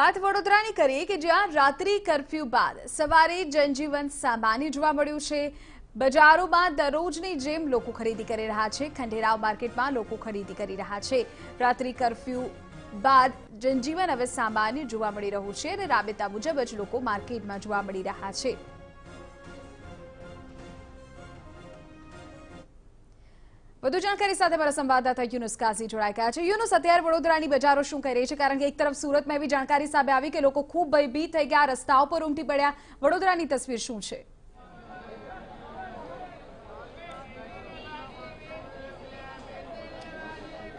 વાત વડોદરાની કરીએ કે જ્યાં રાત્રિ કર્ફ્યુ બાદ સવારે જનજીવન સામાન્ય જોવા મળ્યું છે। બજારોમાં દરરોજની જેમ લોકો ખરીદી કરી રહ્યા છે। ખંડેરાવ માર્કેટમાં લોકો ખરીદી કરી રહ્યા છે। રાત્રિ કર્ફ્યુ બાદ જનજીવન હવે સામાન્ય જોવા મળી રહ્યું છે અને રાબેતા મુજબ જ લોકો માર્કેટમાં જોવા મળી રહ્યા છે। વધુ જાણકારી સાથે મારા સંવાદદાતા યુનુસ કાઝી જોડાઈ ગયા છે। યુનુસ, અત્યારે વડોદરાની બજારો શું કહી રહી છે? કારણ કે એક તરફ સુરતમાં એવી જાણકારી સામે આવી કે લોકો ખૂબ ભયભીત થઈ ગયા, રસ્તાઓ પર ઉમટી પડ્યા। વડોદરાની તસવીર શું છે?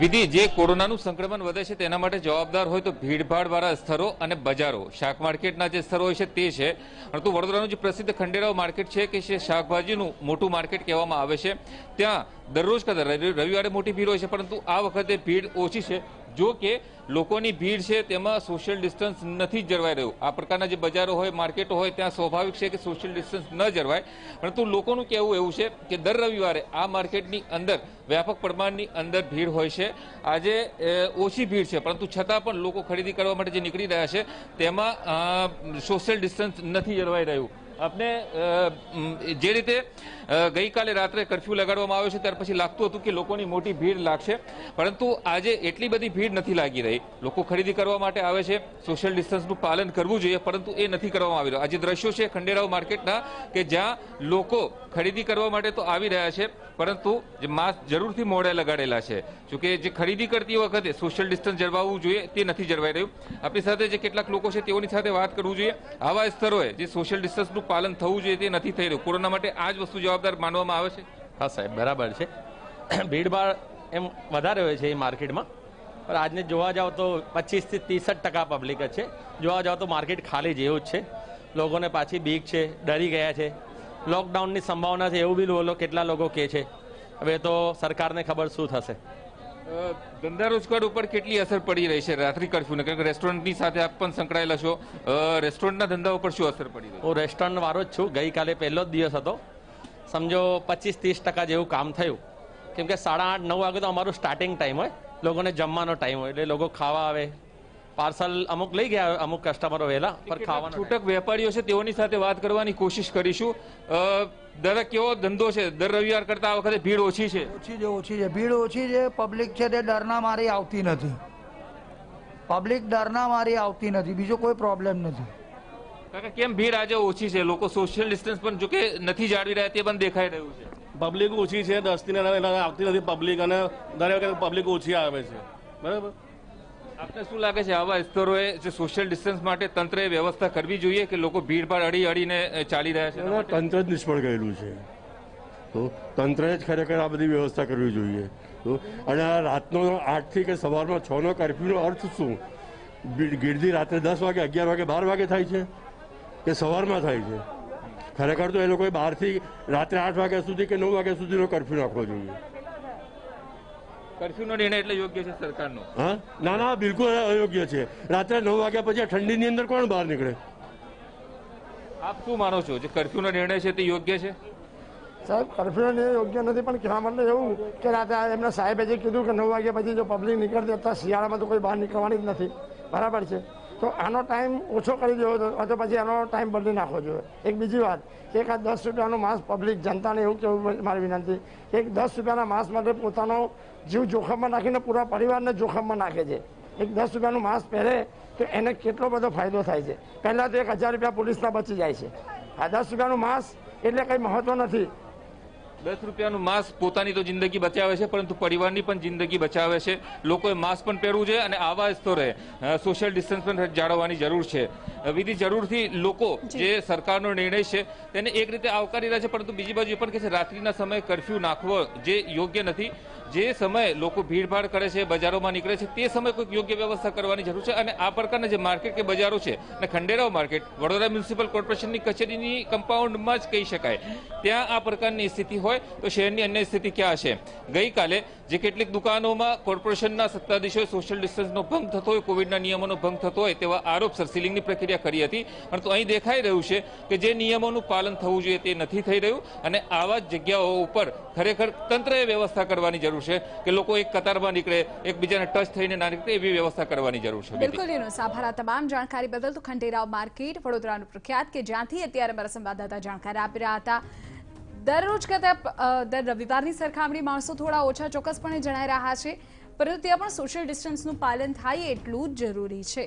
વિધિ, જે કોરોનાનું સંક્રમણ વધે છે તેના માટે જવાબદાર હોય તો ભીડભાડવાળા સ્થળો અને બજારો, શાક માર્કેટના જે સ્થળો હોય છે તે છે। પરંતુ વડોદરાનું જે પ્રસિદ્ધ ખંડેરાવ માર્કેટ છે કે જે શાકભાજીનું મોટું માર્કેટ કહેવામાં આવે છે, ત્યાં દરરોજ કરતા રવિવારે મોટી ભીડ હોય છે, પરંતુ આ વખતે ભીડ ઓછી છે। જો કે લોકોની ભીડ છે તેમાં સોશિયલ ડિસ્ટન્સ નથી જળવાઈ રહ્યું। આ પ્રકારના જે બજારો હોય, માર્કેટો હોય, ત્યાં સ્વાભાવિક છે કે સોશિયલ ડિસ્ટન્સ ન જળવાય, પરંતુ લોકોનું કહેવું એવું છે કે દર રવિવારે આ માર્કેટની અંદર વ્યાપક પ્રમાણની અંદર ભીડ હોય છે। આજે ઓછી ભીડ છે, પરંતુ છતાં પણ લોકો ખરીદી કરવા માટે જે નીકળી રહ્યા છે તેમાં સોશિયલ ડિસ્ટન્સ નથી જળવાઈ રહ્યું। આપને જે રીતે ગઈકાલે રાત્રે કર્ફ્યુ લગાડવામાં આવ્યો છે ત્યાર પછી લાગતું હતું કે લોકોની મોટી ભીડ લાગશે, પરંતુ આજે એટલી બધી ભીડ નથી લાગી રહી। લોકો ખરીદી કરવા માટે આવે છે, સોશિયલ ડિસ્ટન્સનું પાલન કરવું જોઈએ, પરંતુ એ નથી કરવામાં આવી રહ્યું। આજે દ્રશ્યો છે ખંડેરાવ માર્કેટના કે જ્યાં લોકો ખરીદી કરવા માટે તો આવી રહ્યા છે, પરંતુ જે માસ્ક જરૂરથી મોઢે લગાડેલા છે। જોકે જે ખરીદી કરતી વખતે સોશિયલ ડિસ્ટન્સ જળવાવું જોઈએ તે નથી જળવાઈ રહ્યું। આપણી સાથે જે કેટલાક લોકો છે તેઓની સાથે વાત કરવું જોઈએ। આવા સ્થળોએ જે સોશિયલ ડિસ્ટન્સનું પાલન થવું જોઈએ તે નથી થઈ રહ્યું। કોરોના માટે આ જ વસ્તુ જવાબદાર માનવામાં આવે છે? હા સાહેબ, બરાબર છે। ભીડભાડ એમ વધારે હોય છે એ માર્કેટમાં, પણ આજને જોવા જાવ તો 25 થી 30% પબ્લિક જ છે। જોવા જાવ તો માર્કેટ ખાલી જેવું જ છે। લોકોને પાછી બીક છે, ડરી ગયા છે। લોકડાઉનની સંભાવના છે એવું બી બોલો કેટલા લોકો કહે છે। હવે તો સરકારને ખબર શું થશે। ધંધા રોજગાર ઉપર કેટલી અસર પડી રહી છે રાત્રિ કર્ફ્યુને? કારણ કે રેસ્ટોરન્ટની સાથે આપ પણ સંકળાયેલા છો, રેસ્ટોરન્ટના ધંધા ઉપર શું અસર પડી રહી? હું રેસ્ટોરન્ટ વાળો જ છું। ગઈકાલે પહેલો જ દિવસ હતો, સમજો 25-30% જેવું કામ થયું, કેમ કે 8:30-9 વાગે તો અમારું સ્ટાર્ટિંગ ટાઈમ હોય, લોકોને જમવાનો ટાઈમ હોય, એટલે લોકો ખાવા આવે। પાર્સલ અમુક લઈ ગયા, અમુક કસ્ટમરો વહેલા, પણ ખાવાનું છૂટક વેપારીઓ છે તેઓની સાથે વાત કરવાની કોશિશ કરીશું। દાદા, કેવો ધંધો છે? દર રવિવાર કરતા આ વખતે ભીડ ઓછી છે? ઓછી છે, ભીડ ઓછી છે। પબ્લિક છે તે ડરના મારી આવતી નથી, પબ્લિક ડરના મારી આવતી નથી, બીજો કોઈ પ્રોબ્લેમ નથી। કાકા, કેમ ભીડ આજે ઓછી છે? લોકો સોશિયલ ડિસ્ટન્સ પણ જોકે નથી જાળવી રહ્યા તે પણ દેખાઈ રહ્યું છે। પબ્લિક ઓછી છે, 10 થી આવતી નથી પબ્લિક, અને દરેક વખતે પબ્લિક ઓછી આવે છે, બરાબર। આપને શું લાગે છે આવા સ્થળોએ જે સોશિયલ ડિસ્ટન્સ માટે તંત્રએ વ્યવસ્થા કરવી જોઈએ કે લોકો ભીડભાડ અડીને ચાલી રહ્યા છે? તંત્ર જ નિષ્ફળ ગયેલું છે, તો તંત્રએ જ ખરેખર આ બધી વ્યવસ્થા કરવી જોઈએ। તો અને આ રાતનો 8 થી કે સવારમાં 6 નો કર્ફ્યુનો અર્થ શું? ગીરદી રાત્રે 10 વાગે, 11 વાગે, 12 વાગે થાય છે કે સવારમાં થાય છે? ખરેખર તો એ લોકોએ 12 થી રાત્રે 8 વાગ્યા સુધી કે 9 વાગ્યા સુધીનો કર્ફ્યુ નાખવો જોઈએ। કર્ફ્યુનો નિર્ણય એટલે યોગ્ય છે સરકારનો? હા, ના ના, બિલકુલ અયોગ્ય છે। રાત્રે 9 વાગ્યા પછી ઠંડીની અંદર કોણ બહાર નીકળે? આપ શું માનો છો, જે કર્ફ્યુનો નિર્ણય છે તે યોગ્ય છે? સાહેબ, કર્ફ્યુનો નિર્ણય યોગ્ય નથી, પણ કહેવા મતલબ એવું કે રાત્રે એમના સાહેબે જે કીધું કે 9 વાગ્યા પછી જો પબ્લિક નીકળતી હતા, શિયાળામાં તો કોઈ બહાર નીકળવાની જ નથી, બરાબર છે? તો આનો ટાઈમ ઓછો કરી દેવો તો પછી આનો ટાઈમ બદલી નાખવો જોઈએ। એક બીજી વાત કે એક આ 10 રૂપિયાનું માસ્ક પબ્લિક જનતાને એવું કહેવું મારી વિનંતી કે 10 રૂપિયાના માસ્ક માટે પોતાનો જીવ જોખમમાં નાખીને પૂરા પરિવારને જોખમમાં નાખે છે। એક 10 રૂપિયાનું માસ્ક પહેરે તો એને કેટલો બધો ફાયદો થાય છે। પહેલાં તો 1000 રૂપિયા પોલીસના બચી જાય છે। આ 10 રૂપિયાનું માસ્ક એટલે કંઈ મહત્વ નથી। 10 રૂપિયાનું માસ્ક પોતાની તો જિંદગી બચાવે છે, પરંતુ પરિવારની પણ જિંદગી બચાવે છે। લોકોએ માસ્ક પણ પહેરવું જોઈએ અને આવા સ્થળે સોશિયલ ડિસ્ટન્સ પણ જાળવવાની જરૂર છે। વિધિ, જરૂરથી લોકો જે સરકારનો નિર્ણય છે તેને એક રીતે આવકારી રહ્યા છે, પરંતુ બીજી બાજુ એ પણ કહે છે રાત્રિના સમયે કર્ફ્યુ નાખવો જે યોગ્ય નથી। જે સમયે લોકો ભીડભાડ કરે છે, બજારોમાં નીકળે છે, તે સમયે કોઈક યોગ્ય વ્યવસ્થા કરવાની જરૂર છે। અને આ પ્રકારના જે માર્કેટ કે બજારો છે, અને ખંડેરાવ માર્કેટ વડોદરા મ્યુનિસિપલ કોર્પોરેશનની કચેરીની કમ્પાઉન્ડમાં જ કહી શકાય, ત્યાં આ પ્રકારની સ્થિતિ હોય તો શહેરની અન્ય સ્થિતિ ક્યાં છે? ગઈકાલે જે કેટલીક દુકાનોમાં કોર્પોરેશનના સત્તાધીશોએ સોશિયલ ડિસ્ટન્સનો ભંગ થતો હોય, કોવિડના નિયમોનો ભંગ થતો હોય તેવા આરોપસર સીલિંગની પ્રક્રિયા કરી હતી, પરંતુ અહીં દેખાઈ રહ્યું છે કે જે નિયમોનું પાલન થવું જોઈએ તે નથી થઈ રહ્યું અને આવા જ જગ્યાઓ ઉપર ખરેખર તંત્રએ વ્યવસ્થા કરવાની જરૂર છે કે લોકો એક કતારમાં નીકળે, એકબીજાને ટચ થઈને ના નીકળે, એવી વ્યવસ્થા કરવાની જરૂર છે. બિલકુલ યુનુસ, આભાર આ તમામ જાણકારી બદલ. તો ખંડેરાવ માર્કેટ વડોદરાનું પ્રખ્યાત કે જ્યાંથી અત્યારે મારા સંવાદદાતા જાણકારી આપી રહ્યા હતા. દરરોજ કરતા દર રવિવારની સરખામણી માણસો થોડા ઓછા ચોક્કસપણે જણાઈ રહ્યા છે, પરંતુ ત્યાં પણ સોશિયલ ડિસ્ટન્સનું પાલન થાય એટલું જ જરૂરી છે.